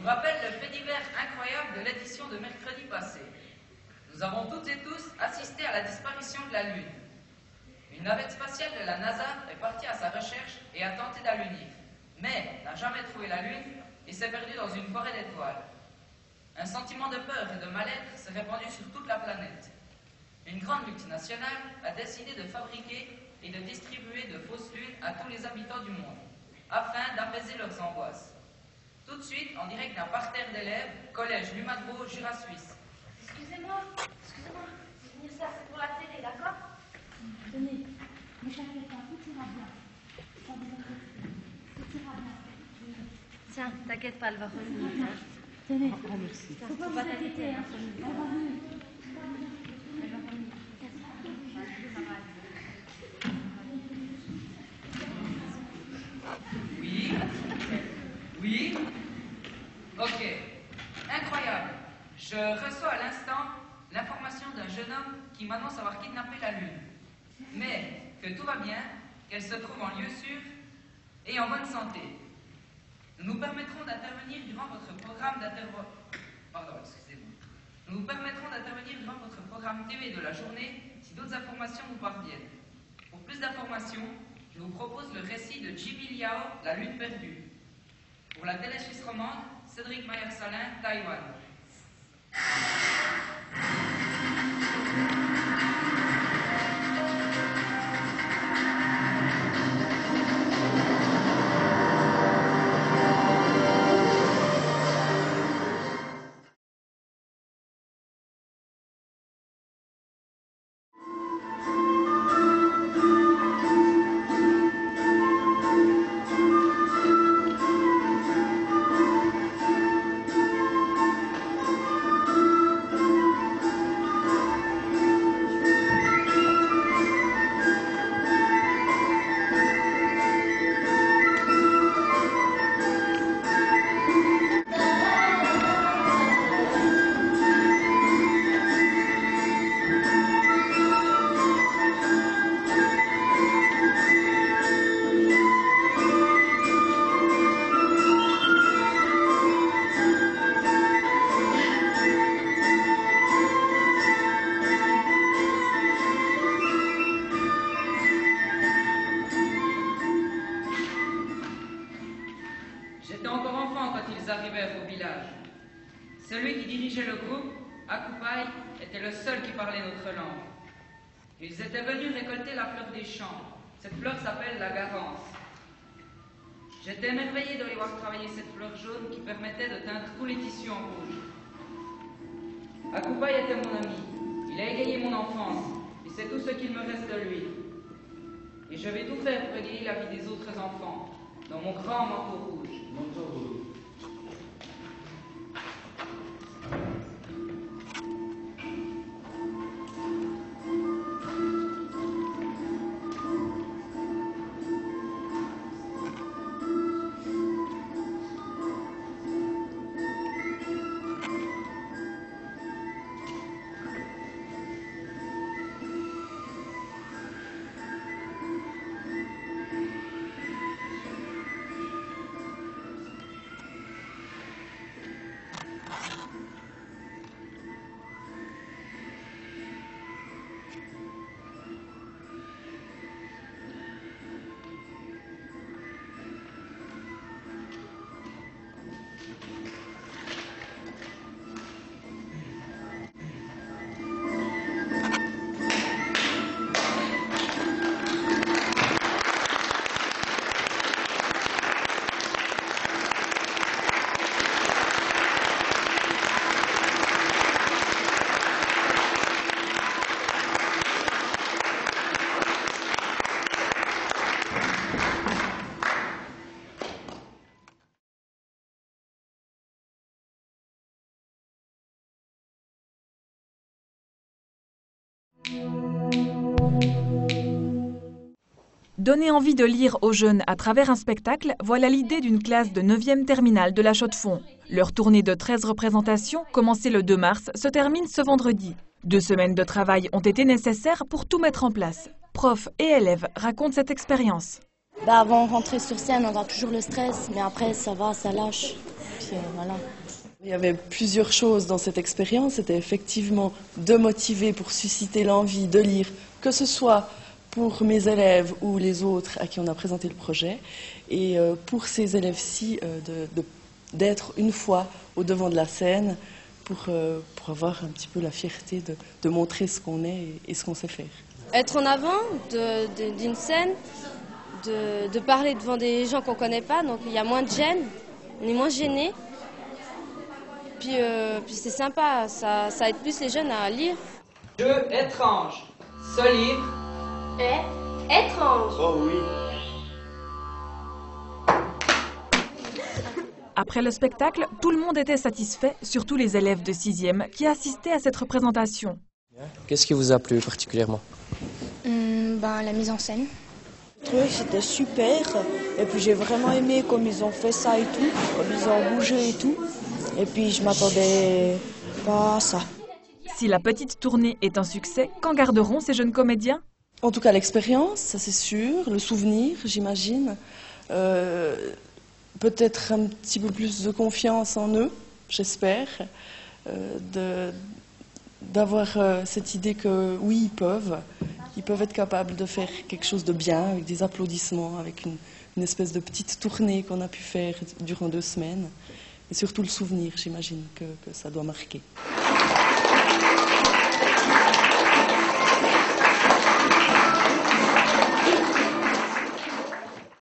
rappelle le fait divers incroyable de l'édition de mercredi passé. Nous avons toutes et tous assisté à la disparition de la Lune. Une navette spatiale de la NASA est partie à sa recherche et a tenté d'allunir, mais n'a jamais trouvé la Lune et s'est perdue dans une forêt d'étoiles. Un sentiment de peur et de mal-être s'est répandu sur toute la planète. Une grande multinationale a décidé de fabriquer et de distribuer de fausses lunes à tous les habitants du monde, afin d'apaiser leurs angoisses. Tout de suite, en direct d'un parterre d'élèves, collège Lumadro, Jura suisse. Excusez-moi, c'est venir ça, c'est pour la télé, d'accord? Tenez, ne t'inquiète pas, tout ira bien. Pas besoin de t'inquiéter. Tout ira bien. Tiens, t'inquiète pas, elle va revenir. Tenez, Oh, merci. faut pas vous inquiéter, hein. Elle va venir. Elle va revenir. Oui. Oui. Ok. Incroyable. Je reçois à l'instant l'information d'un jeune homme qui m'annonce avoir kidnappé la Lune. Mais que tout va bien, qu'elle se trouve en lieu sûr et en bonne santé. Nous nous permettrons d'intervenir durant votre programme Nous vous permettrons d'intervenir durant votre programme TV de la journée si d'autres informations vous parviennent. Pour plus d'informations, je vous propose le récit de Jimmy Liao, La Lune perdue. Pour la télé suisse romande, Cédric Mayer-Salin, Taïwan. J'étais encore enfant quand ils arrivèrent au village. Celui qui dirigeait le groupe, Akupai, était le seul qui parlait notre langue. Ils étaient venus récolter la fleur des champs. Cette fleur s'appelle la garance. J'étais émerveillé de les voir travailler cette fleur jaune qui permettait de teindre tous les tissus en rouge. Akupai était mon ami. Il a égayé mon enfance, et c'est tout ce qu'il me reste de lui. Et je vais tout faire pour égayer la vie des autres enfants, dans mon grand manteau rouge. Donner envie de lire aux jeunes à travers un spectacle, voilà l'idée d'une classe de 9e terminale de la Chaux-de-Fonds. Leur tournée de 13 représentations, commencée le 2 mars, se termine ce vendredi. 2 semaines de travail ont été nécessaires pour tout mettre en place. Profs et élèves racontent cette expérience. Avant de rentrer sur scène, on a toujours le stress, mais après ça va, ça lâche. puis voilà. Il y avait plusieurs choses dans cette expérience. C'était effectivement de motiver pour susciter l'envie de lire, que ce soit pour mes élèves ou les autres à qui on a présenté le projet, et pour ces élèves-ci d'être une fois au devant de la scène pour avoir un petit peu la fierté de montrer ce qu'on est et ce qu'on sait faire. Être en avant d'une scène, de parler devant des gens qu'on ne connaît pas, donc il y a moins de gêne, on est moins gêné. Puis c'est sympa, ça aide plus les jeunes à lire. Jeu étrange. Ce livre est étrange. Oh oui. Après le spectacle, tout le monde était satisfait, surtout les élèves de 6e qui assistaient à cette représentation. Qu'est-ce qui vous a plu particulièrement? La mise en scène. Je trouvais que c'était super, et puis j'ai vraiment aimé comme ils ont fait ça et tout, comme ils ont bougé et tout, et puis je m'attendais pas à ça. Si la petite tournée est un succès, qu'en garderont ces jeunes comédiens? En tout cas, l'expérience, ça c'est sûr, le souvenir, j'imagine, peut-être un petit peu plus de confiance en eux, j'espère, d'avoir cette idée que oui, ils peuvent être capables de faire quelque chose de bien, avec des applaudissements, avec une espèce de petite tournée qu'on a pu faire durant 2 semaines. Et surtout le souvenir, j'imagine que ça doit marquer.